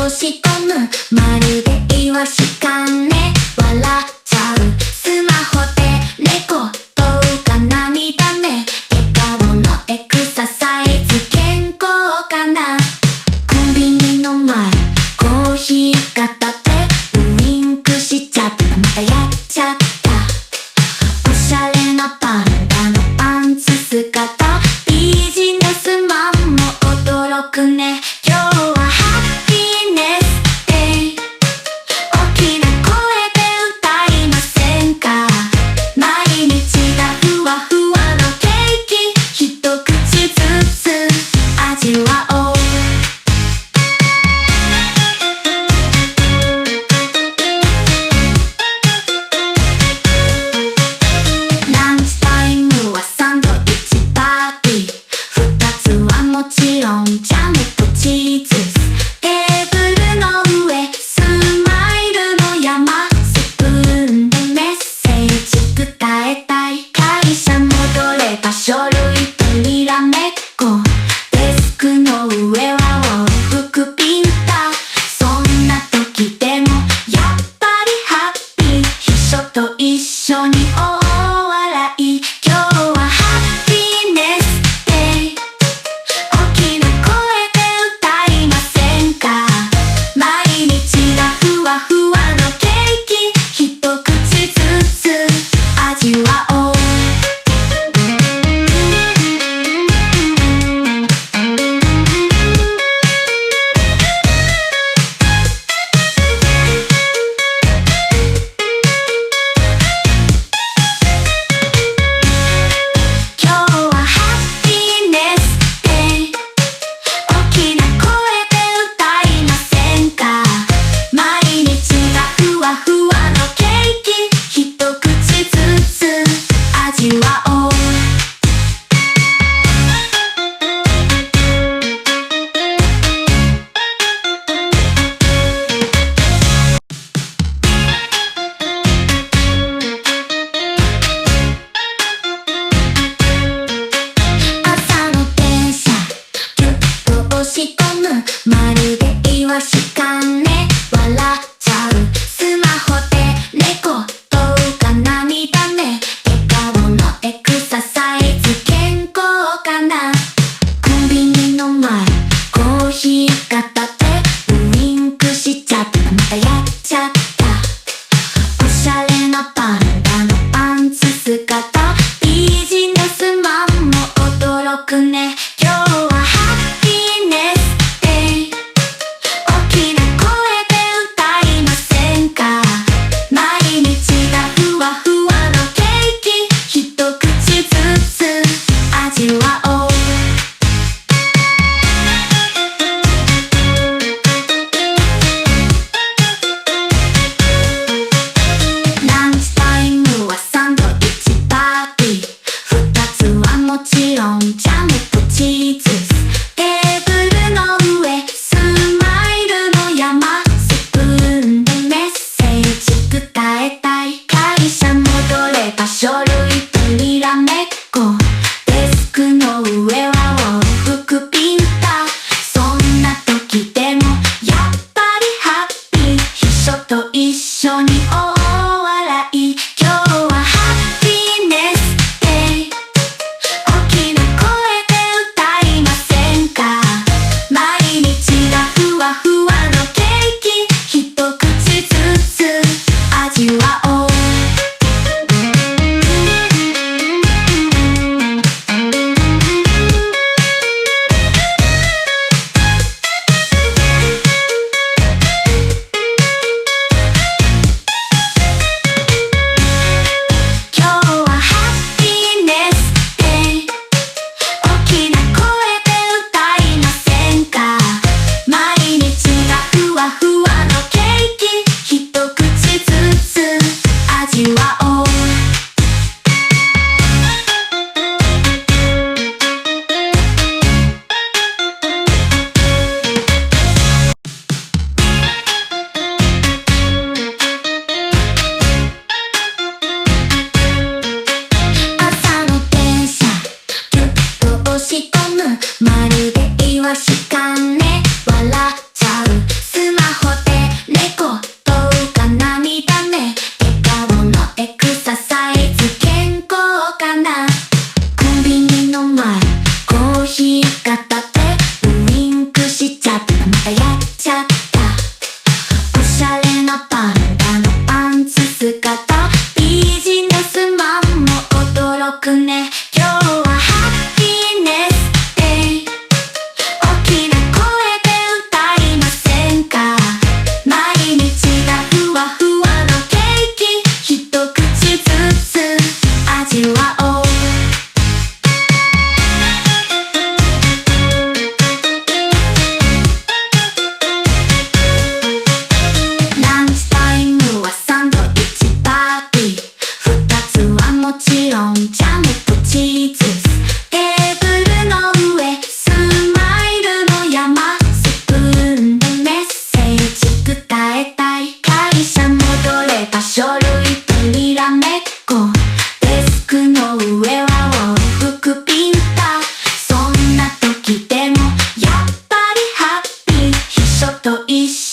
落とし込むまるでイワシかね笑っちゃうスマホで猫動画涙目笑顔のエクササイズ健康かなコンビニの前コーヒー片手ウインクしちゃったまたやっちゃったおしゃれなパンダのパンツ姿ビジネスマンも驚くね今日はハッピーネスデイ大きな声で歌いませんか毎日がふわふわのケーキ一口ずつ味わおう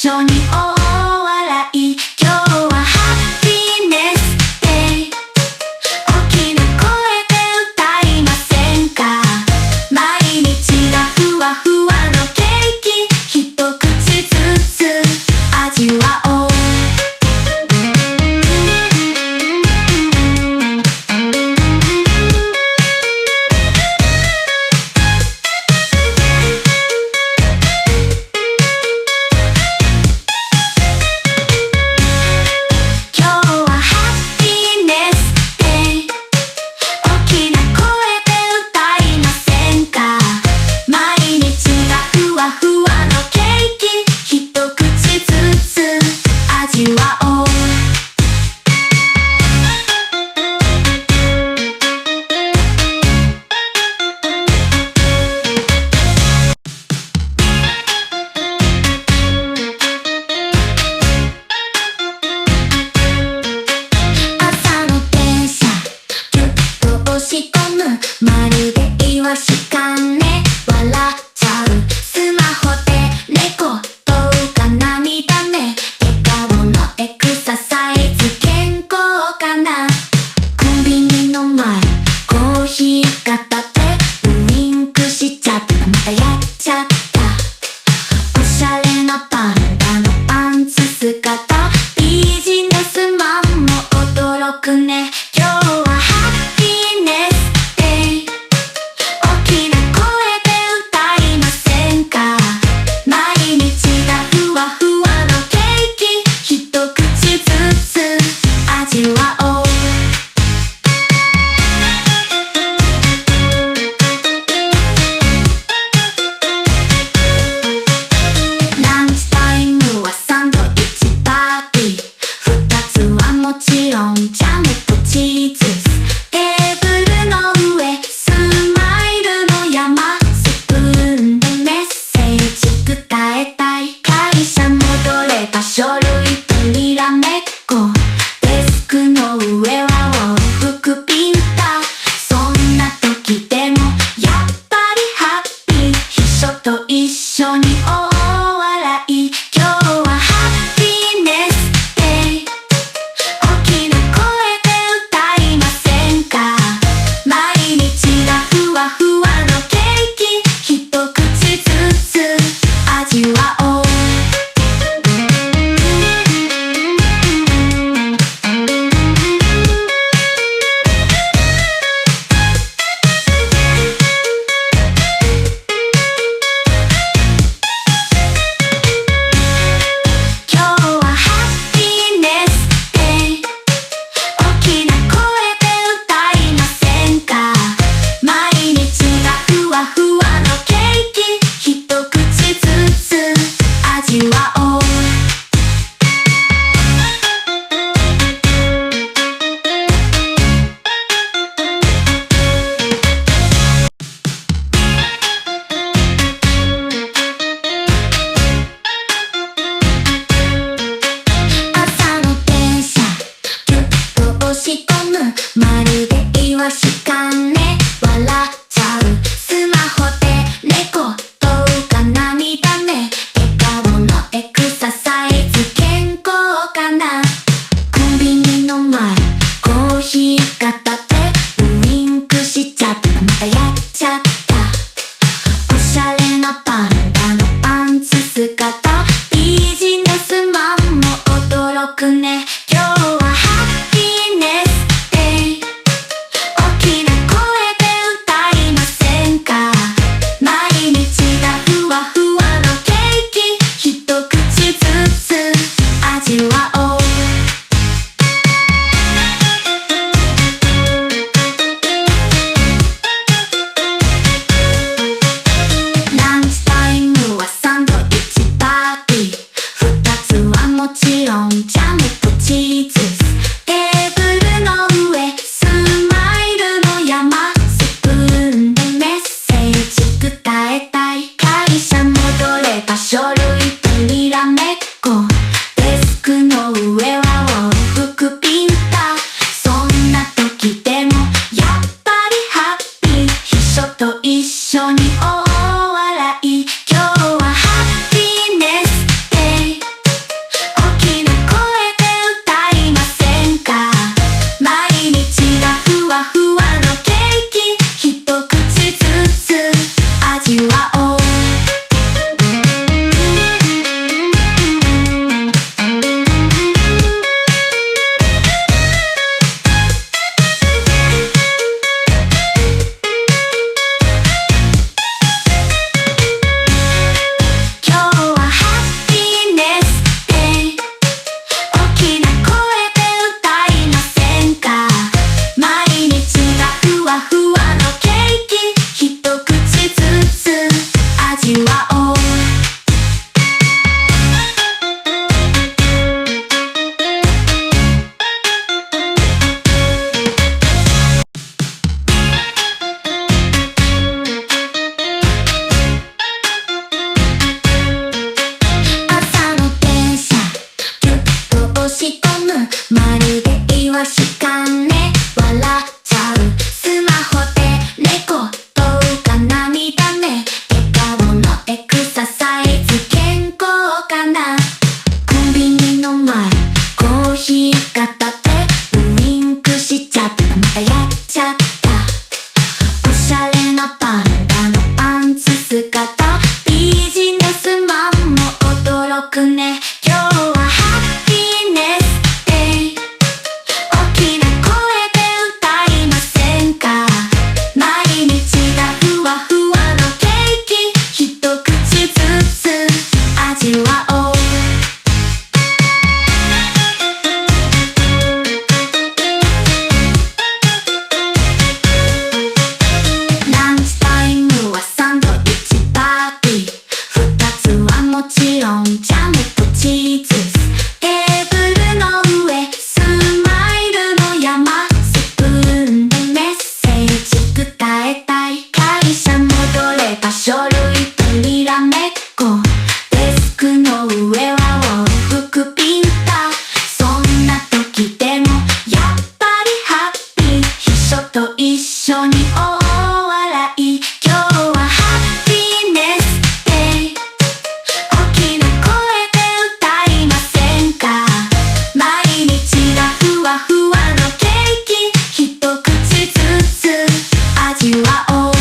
緒に大笑い。今日はハッピーネスデイ。大きな声で歌いませんか。毎日がふわふわのケーキ、一口ずつ味わおう。まるでイワシかね、笑っちゃう。スマホで猫動画涙目、笑顔のエクササイズ健康かな。コンビニの前コーヒー片手ウインクしちゃった。またやっちゃった。おしゃれなパンダのパンツ姿、ビジネスマンも驚くね。今日はハッピーネスジャムとチーズ、テーブルの上スマイルの山、スプーンでメッセージ伝えたい。会社戻れば書類とにらめっこ、デスクの上は往復ピンタ。そんな時でもやっぱりハッピー、秘書と一緒に大笑い。今日はハッピーネスデイ。大きな声で歌いませんか。毎日がふわふわのケーキ、一口ずつ味わおう。今日はハッピーネスデイ。大きな声で歌いませんか。毎日がふわふわのケーキ、一口ずつ味わおう。朝の電車ぎゅっと押し込む、まるでイワシかね、笑っちゃう。スマホで猫動画涙目、笑顔のエクくね。今日はハッピーネスデイ。大きな声で歌いませんか。毎日がふわふわのケーキ、一口ずつ味わおう。ランチタイムはサンドイッチパーティー。二つはもちろんジャムとチーズ。テーブルの上スマイルの山。スプーンでメッセージ伝えたい。会社戻れば書類とにらめっこ。デスクの上は往復ピンタ。そんな時でもやっぱりハッピー。秘書と一緒に大笑い。今日はハッピーネスデイ。大きな声で歌いませんか。毎日がふわふわのケーキ、一口ずつ味わおう。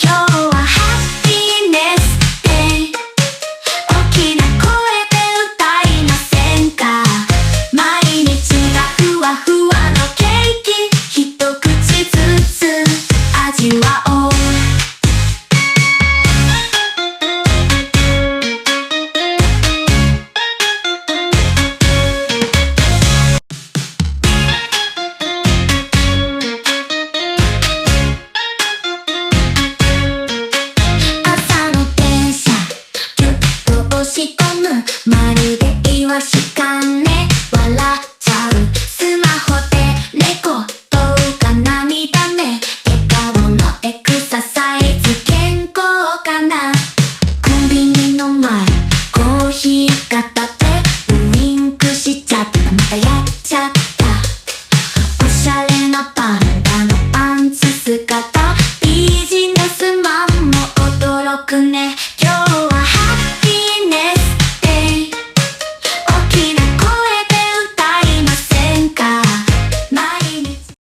今日はハッピーネスデイ。大きな声で歌いませんか。毎日がふわふわのケーキ、一口ずつ味わおう。朝の電車ぎゅっと押し込む。